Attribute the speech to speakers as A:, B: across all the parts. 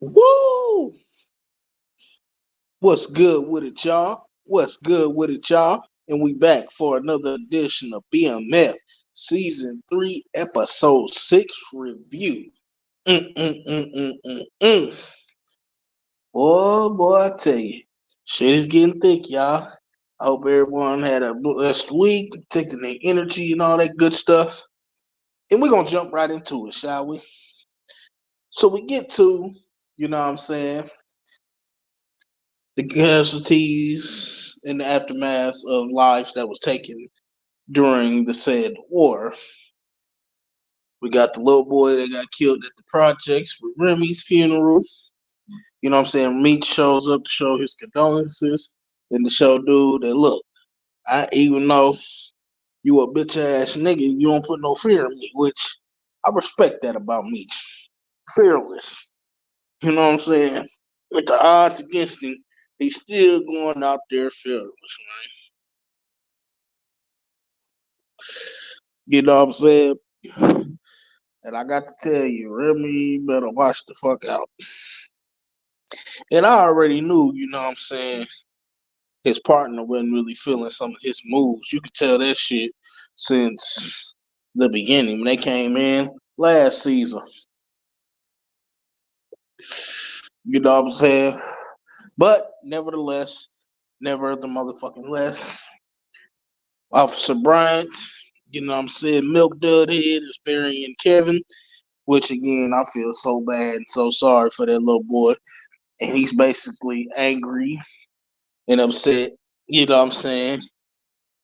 A: Woo! What's good with it, y'all? What's good with it, y'all? And we back for another edition of BMF Season 3, Episode 6 review. Mm. Boy, I tell you, shit is getting thick, y'all. I hope everyone had a blessed week, taking their energy and all that good stuff. And we're going to jump right into it, shall we? So we get to, you know what I'm saying, the casualties in the aftermath of lives that was taken during the said war. We got the little boy that got killed at the projects with Remy's funeral. You know what I'm saying? Meech shows up to show his condolences and to show dude that look, I even though you a bitch ass nigga, you don't put no fear in me, which I respect that about Meech. Fearless. You know what I'm saying? With the odds against him, he's still going out there fearless, man. You know what I'm saying? And I got to tell you, Remy better watch the fuck out. And I already knew, you know what I'm saying, his partner wasn't really feeling some of his moves. You could tell that shit since the beginning when they came in last season. You know what I'm saying? But nevertheless, never the motherfucking less. Officer Bryant, you know what I'm saying, Milk Dud Head is burying Kevin, which again, I feel so bad and so sorry for that little boy. And he's basically angry and upset, you know what I'm saying?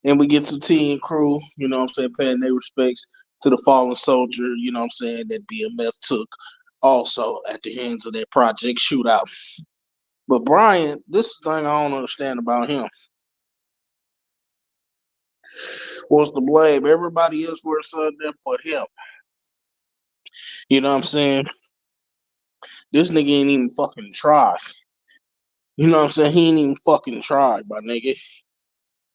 A: And we get to T and crew, you know what I'm saying, paying their respects to the fallen soldier, you know what I'm saying, that BMF took also at the hands of that project shootout. But Brian, this is the thing I don't understand about him. Wants to blame everybody else for his son there but him. You know what I'm saying? This nigga ain't even fucking try. You know what I'm saying? He ain't even fucking tried, my nigga.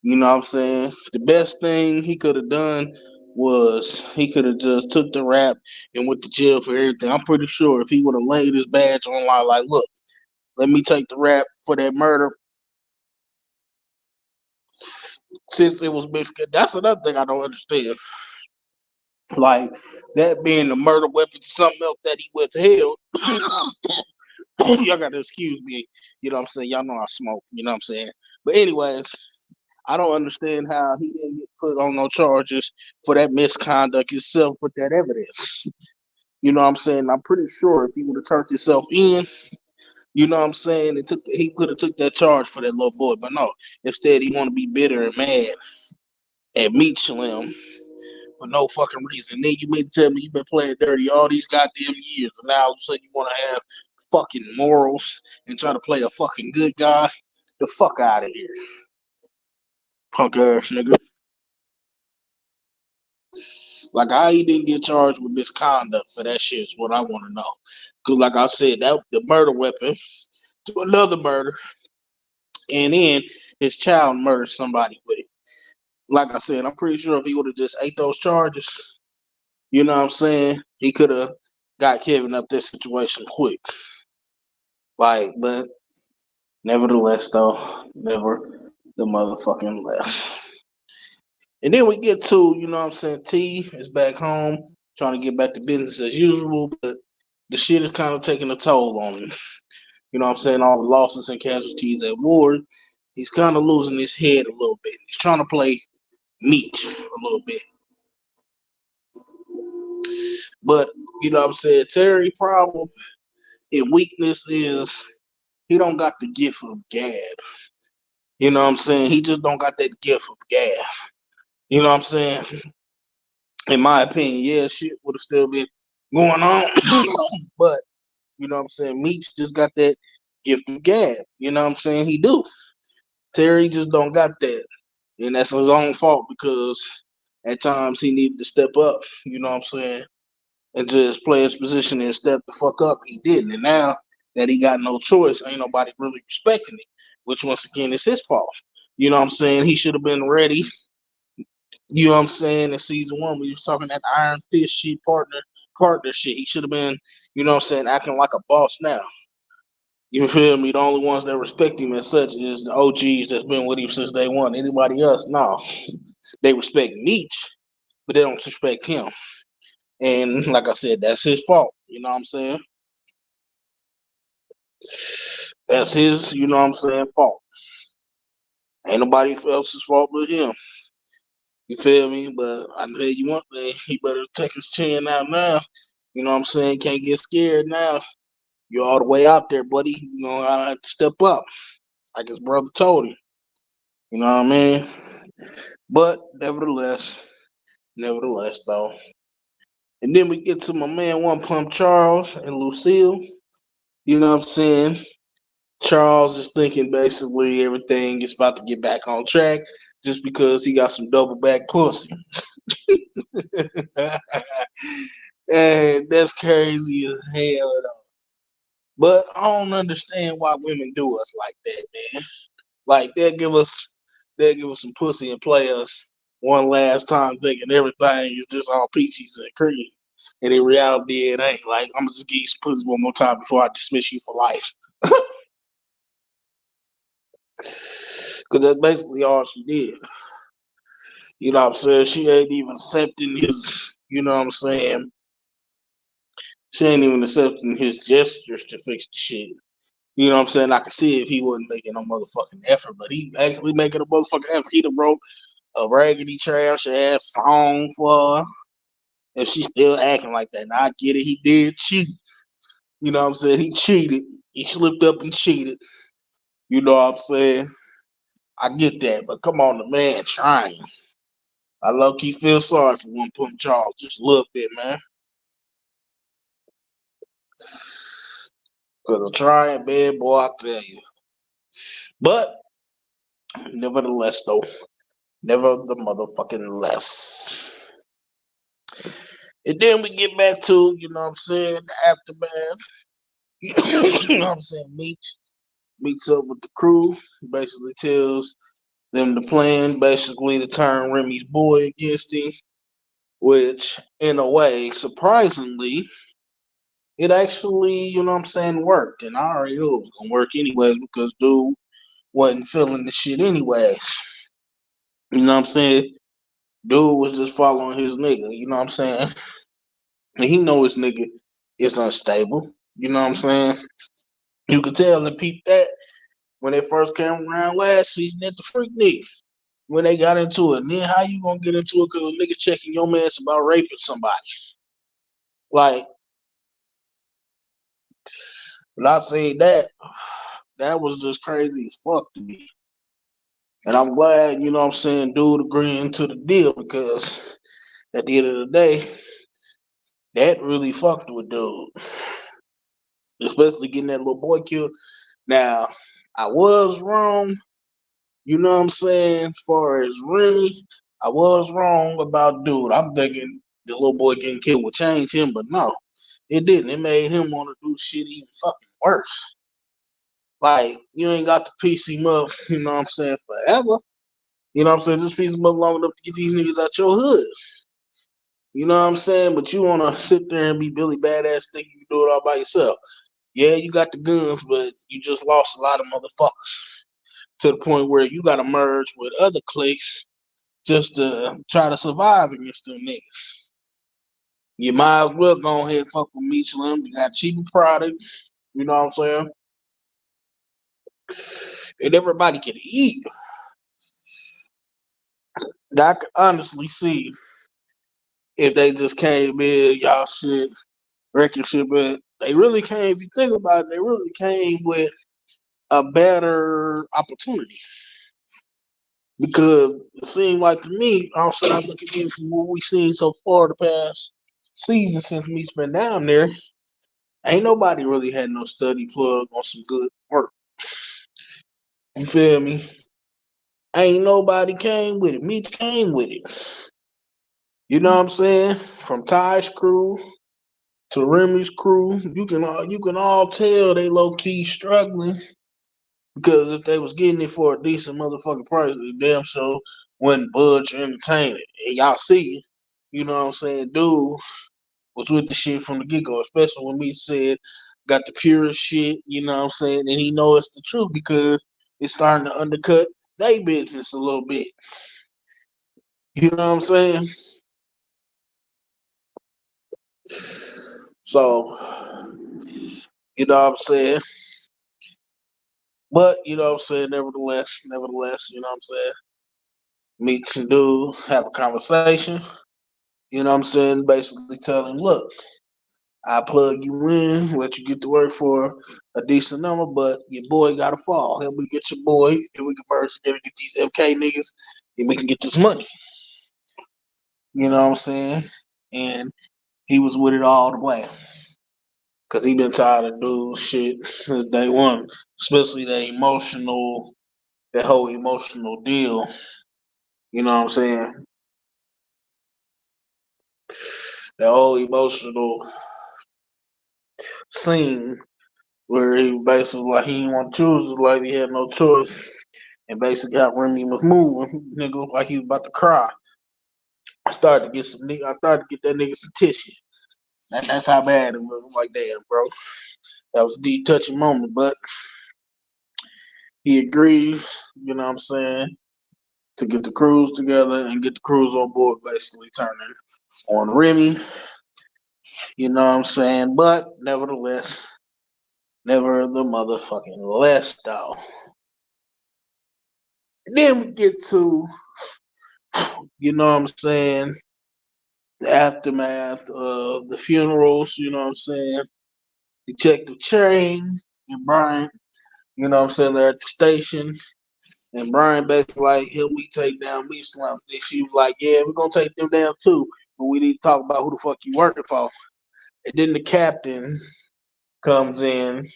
A: You know what I'm saying? The best thing he could have done was he could have just took the rap and went to jail for everything. I'm pretty sure if he would have laid his badge online, like, look, let me take the rap for that murder, since it was Mexican. That's another thing I don't understand. Like, that being the murder weapon, something else that he withheld. Y'all gotta excuse me. You know what I'm saying? Y'all know I smoke. You know what I'm saying? But anyway, I don't understand how he didn't get put on no charges for that misconduct itself with that evidence. You know what I'm saying? I'm pretty sure if he would have turned himself in, you know what I'm saying, he could have took that charge for that little boy. But no, instead he want to be bitter and mad at Meat Slim for no fucking reason. Then you mean to tell me you've been playing dirty all these goddamn years, and now all of a sudden you want to have fucking morals and try to play a fucking good guy? The fuck out of here, punk ass nigga. Like, how he didn't get charged with misconduct for that shit is what I want to know. Because, like I said, that the murder weapon to another murder, and then his child murdered somebody with it. Like I said, I'm pretty sure if he would have just ate those charges, you know what I'm saying, he could have got Kevin up this situation quick. Like, but nevertheless, though, never the motherfucking less. And then we get to, you know what I'm saying, T is back home trying to get back to business as usual, but the shit is kind of taking a toll on him. You know what I'm saying? All the losses and casualties at war. He's kind of losing his head a little bit. He's trying to play Meech a little bit. But, you know what I'm saying? Terry problem and weakness is he don't got the gift of gab. You know what I'm saying? He just don't got that gift of gab. You know what I'm saying? In my opinion, yeah, shit would have still been going on. But, you know what I'm saying? Meech just got that gift of gab. You know what I'm saying? He do. Terry just don't got that. And that's his own fault because at times he needed to step up, you know what I'm saying, and just play his position and step the fuck up. He didn't. And now that he got no choice, ain't nobody really respecting it, which once again is his fault. You know what I'm saying? He should have been ready. You know what I'm saying? In season one, we was talking that Iron Fist shit partner shit. He should have been, you know what I'm saying, acting like a boss now. You feel me? The only ones that respect him as such is the OGs that's been with him since day one. Anybody else, no. They respect Meech, but they don't respect him. And like I said, that's his fault. You know what I'm saying? That's his, you know what I'm saying, fault. Ain't nobody else's fault but him. You feel me? But I tell you one thing, he better take his chin out now. You know what I'm saying? Can't get scared now. You're all the way out there, buddy. You know, I have to step up. Like his brother told him. You know what I mean? But nevertheless though. And then we get to my man One Pump Charles and Lucille. You know what I'm saying? Charles is thinking basically everything is about to get back on track just because he got some double back pussy. And that's crazy as hell though. But I don't understand why women do us like that, man. Like they'll give us some pussy and play us one last time thinking everything is just all peaches and cream. And in reality it ain't. Like I'm gonna just give you some pussy one more time before I dismiss you for life. Cause that's basically all she did. You know what I'm saying? She ain't even accepting his, you know what I'm saying? She ain't even accepting his gestures to fix the shit. You know what I'm saying? I could see if he wasn't making no motherfucking effort, but he actually making a motherfucking effort. He done wrote a raggedy trash ass song for her, and she's still acting like that. Now I get it, he did cheat. You know what I'm saying? He cheated. He slipped up and cheated. You know what I'm saying? I get that, but come on, the man trying. I low key feel sorry for One Pump Charles just a little bit, man. Cause I'm trying, bad boy, I tell you. But nevertheless, though, never the motherfucking less. And then we get back to, you know what I'm saying, the aftermath. You know what I'm saying? Meech meets up with the crew, basically tells them the plan, basically to turn Remy's boy against him, which, in a way, surprisingly, it actually, you know what I'm saying, worked. And I already knew it was going to work anyways because dude wasn't feeling the shit anyways. You know what I'm saying? Dude was just following his nigga, you know what I'm saying? And he know his nigga is unstable. You know what I'm saying? You could tell and peep that when they first came around last season at the Freak Nick. When they got into it. And then how you gonna get into it because a nigga checking your man's about raping somebody? Like, not saying that, that was just crazy as fuck to me. And I'm glad, you know what I'm saying, dude agreeing to the deal because at the end of the day, that really fucked with dude. Especially getting that little boy killed. Now, I was wrong, you know what I'm saying, as far as Remy, I was wrong about dude. I'm thinking the little boy getting killed would change him, but no, it didn't. It made him want to do shit even fucking worse. Like, you ain't got to piece him up, you know what I'm saying, forever. You know what I'm saying? Just piece him up long enough to get these niggas out your hood. You know what I'm saying? But you want to sit there and be Billy Badass thinking you can do it all by yourself. Yeah, you got the guns, but you just lost a lot of motherfuckers to the point where you got to merge with other cliques just to try to survive against them niggas. You might as well go ahead and fuck with Michelin. You got cheaper product. You know what I'm saying? And everybody can eat. I can honestly see if they just came in, y'all shit, wrecking shit, but they really came, if you think about it, they really came with a better opportunity. Because it seemed like to me, also I'm looking in from what we've seen so far the past season since me's been down there, ain't nobody really had no study plug on some good work. You feel me? Ain't nobody came with it. Meech came with it. You know what I'm saying? From Ty's crew to Remy's crew, you can all tell they low key struggling because if they was getting it for a decent motherfucking price, they damn sure wouldn't budge or entertain it. And y'all see, you know what I'm saying? Dude was with the shit from the get go, especially when me said got the purest shit, you know what I'm saying? And he know it's the truth because it's starting to undercut their business a little bit. You know what I'm saying? So, you know what I'm saying? But, you know what I'm saying, nevertheless, you know what I'm saying? Meet some dude, have a conversation, you know what I'm saying? Basically tell him, look, I plug you in, let you get to work for a decent number, but your boy gotta fall. Help me get your boy, and we can merge together, get these MK niggas, and we can get this money. You know what I'm saying? And he was with it all the way. Cause he been tired of doing shit since day one, especially that whole emotional deal. You know what I'm saying? That whole emotional scene where he basically like he didn't want to choose, like he had no choice, and basically how Remy was moving, nigga looked like he was about to cry. I started to get that nigga some tissue. That's how bad it was. I'm like, damn, bro, that was a deep touching moment, but he agreed. You know what I'm saying? To get the crews together and get the crews on board, basically turning on Remy. You know what I'm saying? But nevertheless, never the motherfucking less though. Then we get to, you know what I'm saying, the aftermath of the funerals, you know what I'm saying? Detective Chang and Brian, you know what I'm saying, they're at the station. And Brian basically like, help me take down me slump. And she was like, yeah, we're gonna take them down too. But we need to talk about who the fuck you working for. And then the captain comes in,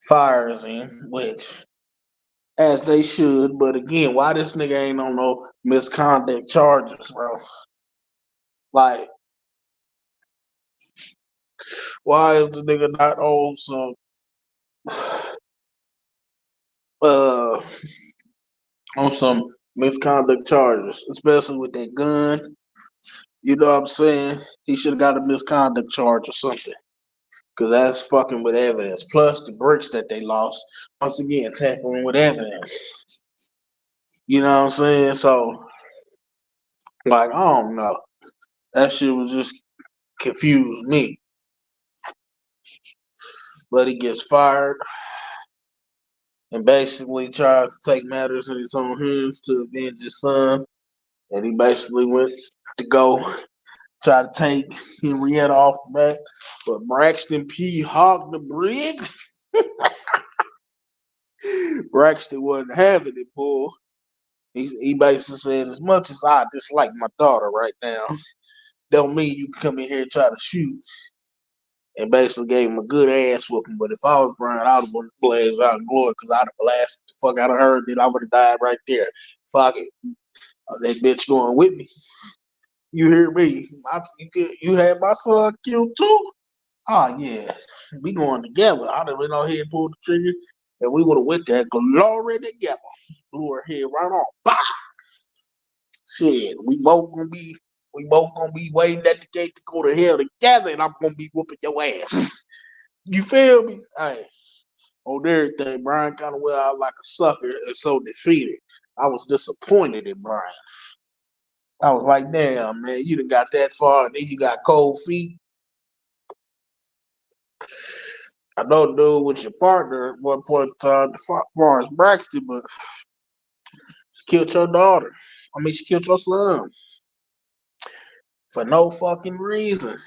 A: fires him, which as they should. But again, why this nigga ain't on no misconduct charges, bro? Like, why is the nigga not on some uh on some misconduct charges, especially with that gun? You know what I'm saying? He should have got a misconduct charge or something. Cause that's fucking with evidence. Plus the bricks that they lost. Once again, tampering with evidence. You know what I'm saying? So, like, I don't know. That shit was just confused me. But he gets fired and basically tries to take matters in his own hands to avenge his son. And he basically went to go try to take Henrietta off the back. But Braxton P. hogged the brig. Braxton wasn't having it, boy. He basically said, as much as I dislike my daughter right now, don't mean you can come in here and try to shoot. And basically gave him a good ass whooping. But if I was Brian, I would have been blazed out of glory because I'd have blasted the fuck out of her. Then I would have died right there. Fuck it. That bitch going with me. You hear me? You had my son killed too? Oh, yeah. We going together. I'd have been on here and pulled the trigger. And we would have went that glory together. Blew her head right on. Bah! Shit, we both gonna be waiting at the gate to go to hell together, and I'm gonna be whooping your ass. You feel me? Hey, on everything, Brian kind of went out like a sucker and so defeated. I was disappointed in Brian. I was like, damn, man, you done got that far, and then you got cold feet. I know, dude, with your partner at one point in time, as far as Braxton, but she killed your daughter. I mean, she killed your son for no fucking reason.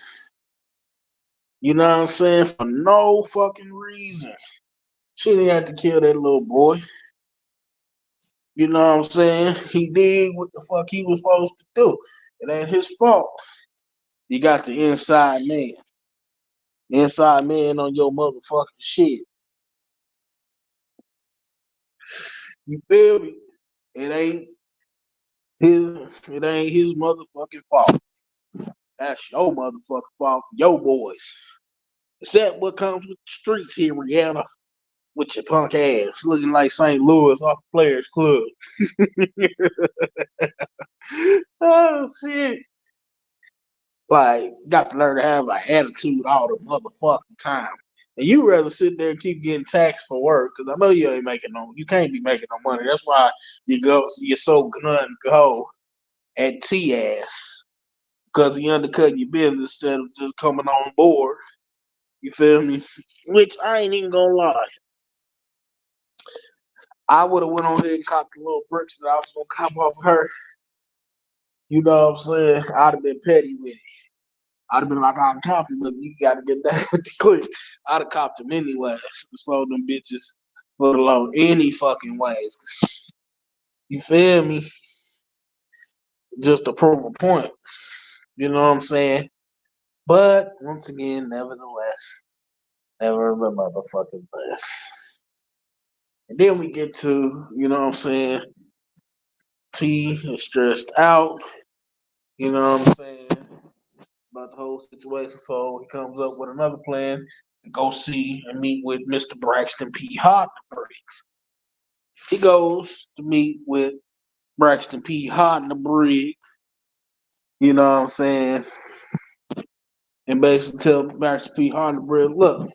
A: You know what I'm saying? For no fucking reason. She didn't have to kill that little boy. You know what I'm saying? He did what the fuck he was supposed to do. It ain't his fault. You got the inside man. Inside man on your motherfucking shit. You feel me? It ain't his motherfucking fault. That's your motherfucking fault for your boys. Is that what comes with the streets here, Rihanna? With your punk ass looking like St. Louis off Players Club. Oh shit. Like, got to learn to have an attitude all the motherfucking time. And you rather sit there and keep getting taxed for work because I know you ain't making no, you can't be making no money. That's why you're so gun go at T ass because you undercut your business instead of just coming on board. You feel me? Which I ain't even gonna lie. I would have went on ahead and copped the little bricks that I was gonna cop off her. You know what I'm saying? I'd have been petty with it. I'd have been like, I'm copping, but you gotta get that with the click. I'd have copped them anyway. Slow them bitches for the low any fucking ways. You feel me? Just to prove a point. You know what I'm saying? But once again, nevertheless, never the motherfucker's less. And then we get to, you know what I'm saying? T is stressed out. You know what I'm saying? About the whole situation. So he comes up with another plan to go see and meet with Mr. Braxton P. Hottenberg. He goes to meet with Braxton P. Hottenberg. You know what I'm saying? And basically tell Braxton P. Hottenberg, look,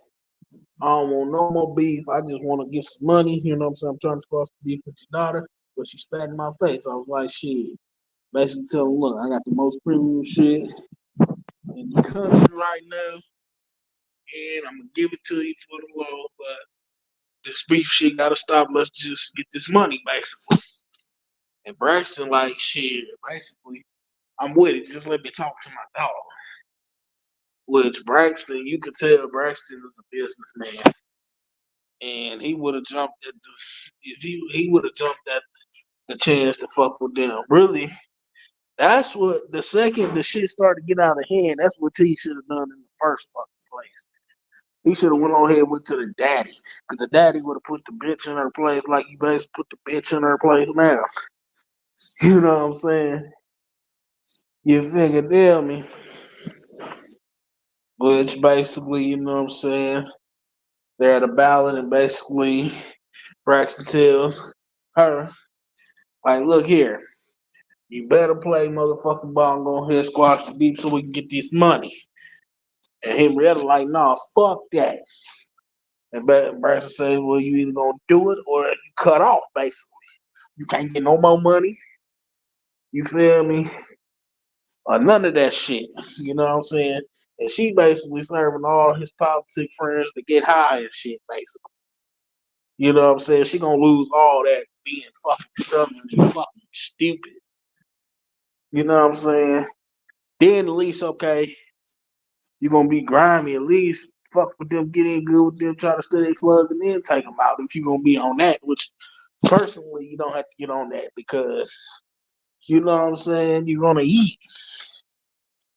A: I don't want no more beef. I just want to get some money. You know what I'm saying? I'm trying to squash the beef with your daughter, but she spat in my face. I was like, shit. Basically tell him, look, I got the most premium shit in the country right now, and I'm gonna give it to you for the low, but this beef shit gotta stop. Let's just get this money, basically. And Braxton, like, shit, basically, I'm with it. Just let me talk to my dog. Which Braxton, you could tell Braxton is a businessman. And he would have jumped at the if he would have jumped at the chance to fuck with them. Really, that's what the second the shit started to get out of hand. That's what T should have done in the first fucking place. He should have went on ahead and went to the daddy, because the daddy would have put the bitch in her place like you basically put the bitch in her place now. You know what I'm saying? You figure, damn me. Which basically, you know what I'm saying? They're at a ballot, and basically Braxton tells her, like, look here. You better play motherfucking ball and go ahead and squash the beef so we can get this money. And Henrietta like, nah, fuck that. And Braxton says, well, you either gonna do it or you cut off, basically. You can't get no more money. You feel me? Or none of that shit. You know what I'm saying? And she basically serving all his politic friends to get high and shit, basically. You know what I'm saying? She gonna lose all that being fucking stubborn and fucking stupid. You know what I'm saying? Then at least, okay, you're gonna be grimy. At least fuck with them, get in good with them, try to stay their plug, and then take them out if you're gonna be on that. Which personally, you don't have to get on that because you know what I'm saying. You're gonna eat.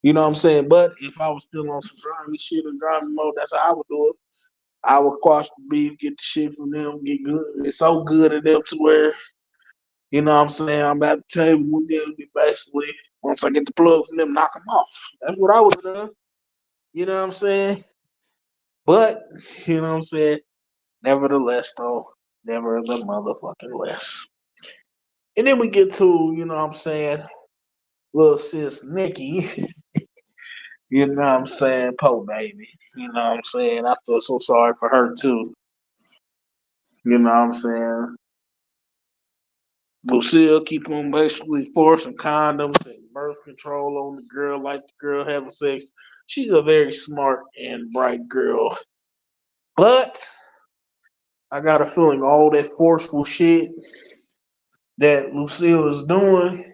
A: You know what I'm saying. But if I was still on some grimy shit and grimy mode, that's how I would do it. I would quash the beef, get the shit from them, get good. It's so good at them to where you know what I'm saying. I'm at the table with them, basically. Once I get the plug from them, knock them off. That's what I would have done. You know what I'm saying. But you know what I'm saying. Nevertheless, though, never the motherfucking less. And then we get to, you know what I'm saying, little sis Nikki, you know what I'm saying, po baby. You know what I'm saying? I feel so sorry for her too. You know what I'm saying? Lucille keep on basically forcing condoms and birth control on the girl, like the girl having sex. She's a very smart and bright girl. But I got a feeling all that forceful shit that Lucille is doing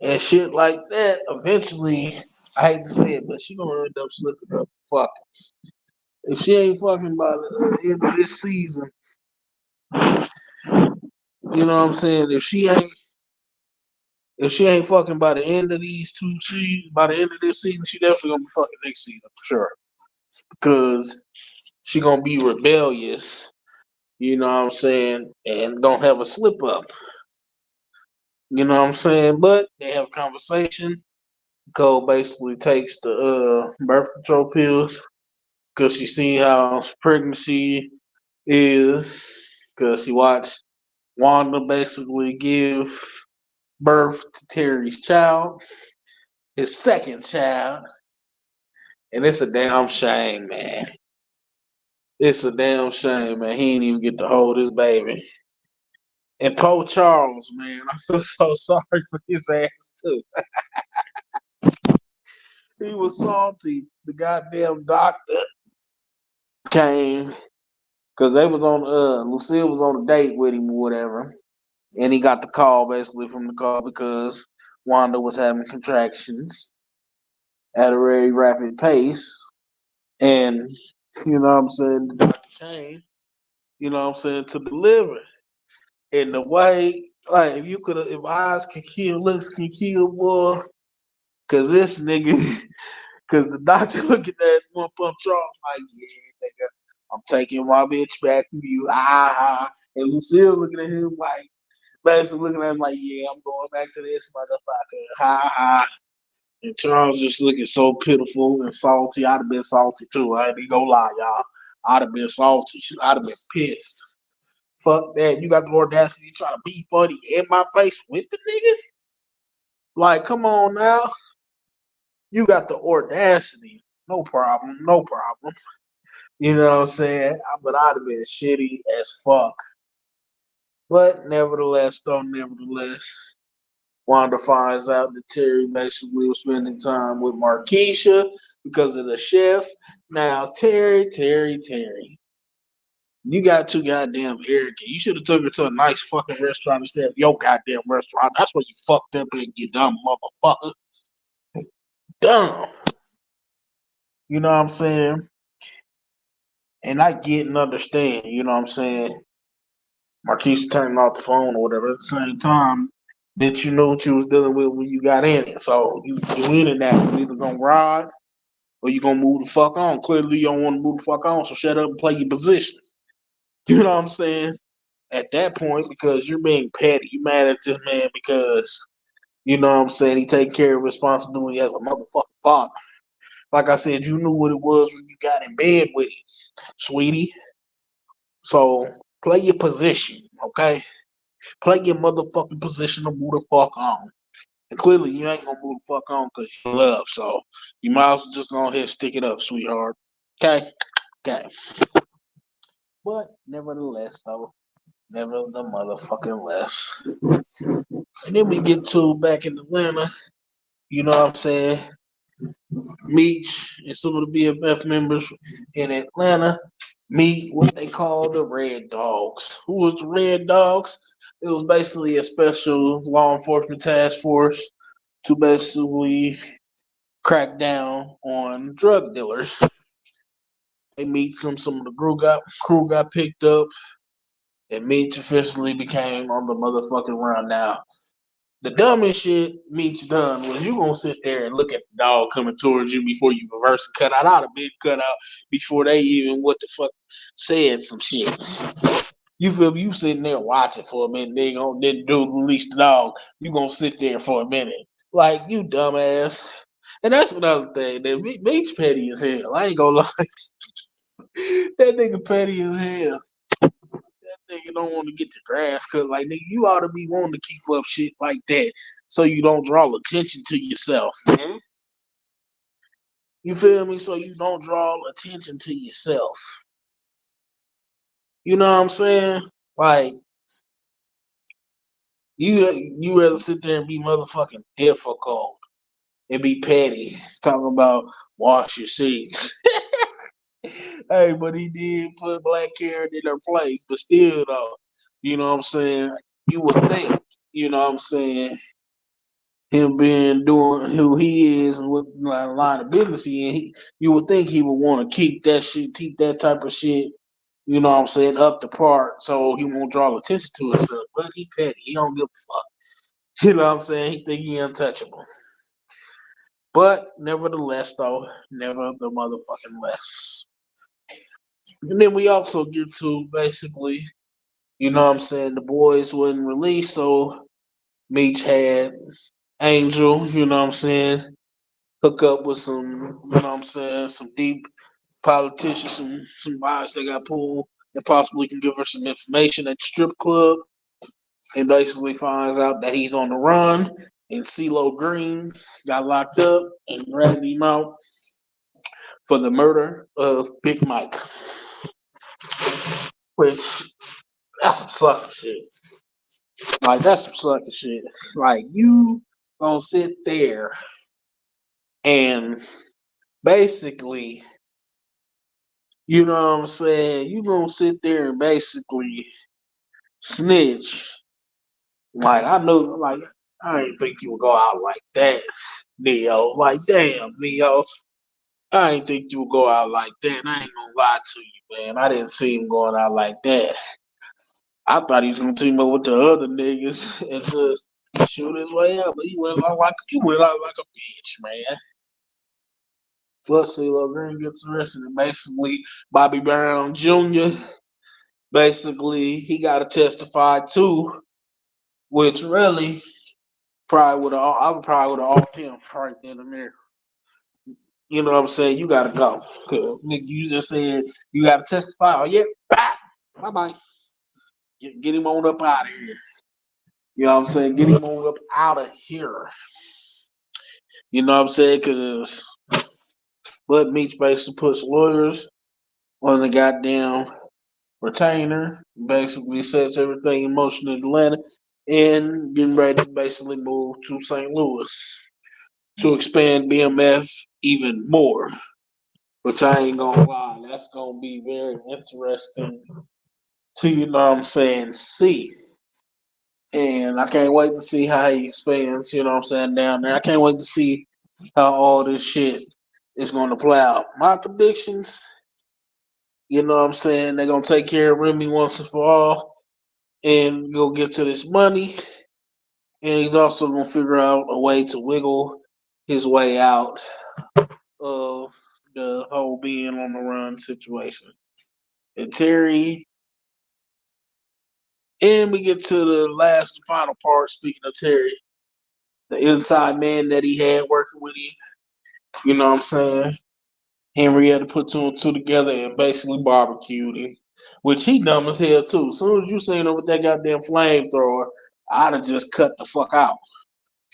A: and shit like that, eventually, I hate to say it, but she gonna end up slipping up. Fuck. If she ain't fucking by the end of this season, you know what I'm saying? If she ain't fucking by the end of these two seasons, by the end of this season, she definitely gonna be fucking next season for sure. Because she gonna be rebellious, you know what I'm saying, and gonna have a slip up. You know what I'm saying? But they have a conversation. Cole basically takes the birth control pills because she see how pregnancy is because she watched Wanda basically give birth to Terry's child, his second child, and it's a damn shame, man. It's a damn shame, man. He ain't even get to hold his baby. And Poe Charles, man, I feel so sorry for his ass too. He was salty. The goddamn doctor came because they was on Lucille was on a date with him or whatever. And he got the call basically from the call because Wanda was having contractions at a very rapid pace. And you know what I'm saying, the doctor came, you know what I'm saying, to deliver. And the way, like, if eyes can kill, looks can kill, boy. Cause this nigga, cause the doctor look at that one pump Charles like, yeah, nigga, I'm taking my bitch back from you. Ah, and Lucille looking at him like, basically looking at him like, yeah, I'm going back to this motherfucker. Ha ha. And Charles just looking so pitiful and salty. I'd have been salty too. I ain't even gonna lie, y'all. I'd have been salty. I'd have been pissed. Fuck that. You got the audacity to try to be funny in my face with the nigga? Like, come on now. You got the audacity. No problem. No problem. You know what I'm saying? But I'd have been shitty as fuck. But nevertheless, Wanda finds out that Terry basically was spending time with Markeisha because of the chef. Now, Terry, you got too goddamn arrogant. You should have took her to a nice fucking restaurant instead of your goddamn restaurant. That's where you fucked up and you dumb motherfucker. Dumb. You know what I'm saying? And I get and understand, you know what I'm saying? Marquise turning off the phone or whatever. At the same time, bitch, you know what you was dealing with when you got in it. So you in it now. You either gonna ride or you gonna move the fuck on. Clearly you don't want to move the fuck on, so shut up and play your position. You know what I'm saying? At that point, because you're being petty. You mad at this man because, you know what I'm saying, he take care of responsibility as a motherfucking father. Like I said, you knew what it was when you got in bed with him, sweetie. So play your position, okay? Play your motherfucking position to move the fuck on. And clearly you ain't gonna move the fuck on because you love. So you might as well just go ahead and stick it up, sweetheart. Okay? Okay. But nevertheless, though, never the motherfucking less. And then we get to back in Atlanta, you know what I'm saying? MEECH and some of the BFF members in Atlanta meet what they call the Red Dogs. Who was the Red Dogs? It was basically a special law enforcement task force to basically crack down on drug dealers. They meet some of the crew got picked up, and MEECH officially became on the motherfucking run now. The dumbest shit MEECH done was you gonna sit there and look at the dog coming towards you before you reverse and cut out. I'd have been cut out before they even what the fuck said some shit. You feel me? You sitting there watching for a minute, they didn't do release the dog. You gonna sit there for a minute. Like you dumbass. And that's another thing. That MEECH petty as hell. I ain't gonna lie. That nigga petty as hell. Nigga don't want to get the grass cut. Like nigga, you ought to be wanting to keep up shit like that so you don't draw attention to yourself, man. You feel me? So you don't draw attention to yourself. You know what I'm saying? Like you rather sit there and be motherfucking difficult and be petty, talking about wash your seats. Hey, but he did put Black Karen in her place, but still though, you know what I'm saying? You would think, you know what I'm saying, him being doing who he is and what line of business he in, you would think he would want to keep that shit, keep that type of shit, you know what I'm saying, up the part so he won't draw attention to himself. But he petty. He don't give a fuck. You know what I'm saying? He think he untouchable. But nevertheless, though, never the motherfucking less. And then we also get to basically, you know what I'm saying, the boys wasn't released, so Meech had Angel, you know what I'm saying, hook up with some, you know what I'm saying, some deep politicians, some wives that got pulled and possibly can give her some information at the strip club. And basically finds out that he's on the run. And CeeLo Green got locked up and ratted him out for the murder of Big Mike. which that's some sucker shit. Like that's some sucker shit. Like you gonna sit there and basically, you know what I'm saying? You gonna sit there and basically snitch. Like I know, like I ain't think you would go out like that, Neo. Like damn, Neo. I ain't think you would go out like that. I ain't gonna lie to you, man. I didn't see him going out like that. I thought he was gonna team up with the other niggas and just shoot his way out, but he went out like a bitch, man. But CeeLo Green gets arrested, and basically Bobby Brown Jr. basically he got to testify too, which really I would probably would have offered him right then and there. You know what I'm saying? You gotta go. Nigga, you just said you gotta testify. Oh yeah, bye bye. Get him on up out of here. You know what I'm saying? Get him on up out of here. You know what I'm saying? But Meech basically puts lawyers on the goddamn retainer, basically sets everything in motion in Atlanta, and getting ready to basically move to St. Louis to expand BMF even more. Which I ain't gonna lie, that's gonna be very interesting to, you know what I'm saying, see. And I can't wait to see how he expands, you know what I'm saying, down there. I can't wait to see how all this shit is gonna play out. My predictions, you know what I'm saying, they're gonna take care of Remy once and for all and go get to this money. And he's also gonna figure out a way to wiggle his way out of the whole being on the run situation. And Terry, and we get to the last and final part. Speaking of Terry, the inside man that he had working with him, you know what I'm saying? Henrietta put two and two together and basically barbecued him, which he dumb as hell too. As soon as you seen him with that goddamn flamethrower, I'd have just cut the fuck out.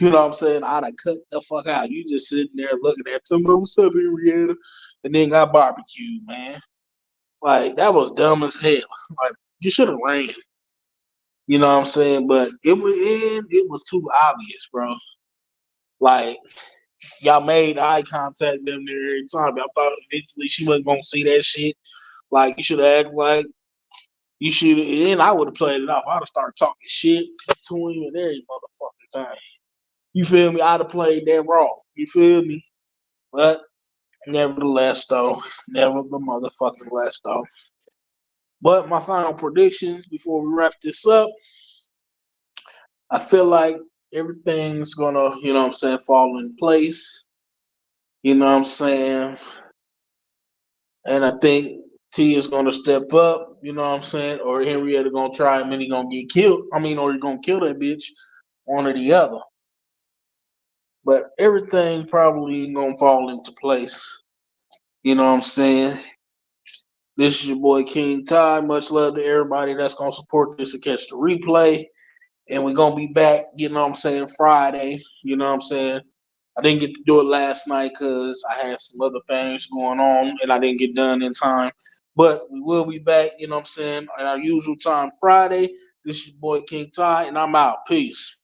A: You know what I'm saying? I'd have cut the fuck out. You just sitting there looking at him, what's up, Henrietta? And then got barbecued, man. Like, that was dumb as hell. Like, you should have ran. You know what I'm saying? But it was too obvious, bro. Like, y'all made eye contact them there every time. I thought eventually she wasn't gonna see that shit. Like, you should have acted like you should, and I would have played it off. I'd have started talking shit to him and every motherfucking thing. You feel me? I'd have played that raw. You feel me? But nevertheless, though, never the motherfucking less, though. But my final predictions before we wrap this up, I feel like everything's gonna, you know what I'm saying, fall in place. You know what I'm saying? And I think T is gonna step up, you know what I'm saying, or Henrietta gonna try him and he gonna get killed. I mean, or he gonna kill that bitch, one or the other. But everything probably gonna fall into place. You know what I'm saying? This is your boy King Ty. Much love to everybody that's gonna support this and catch the replay. And we're gonna be back, you know what I'm saying, Friday. You know what I'm saying? I didn't get to do it last night because I had some other things going on and I didn't get done in time. But we will be back, you know what I'm saying, at our usual time Friday. This is your boy King Ty, and I'm out. Peace.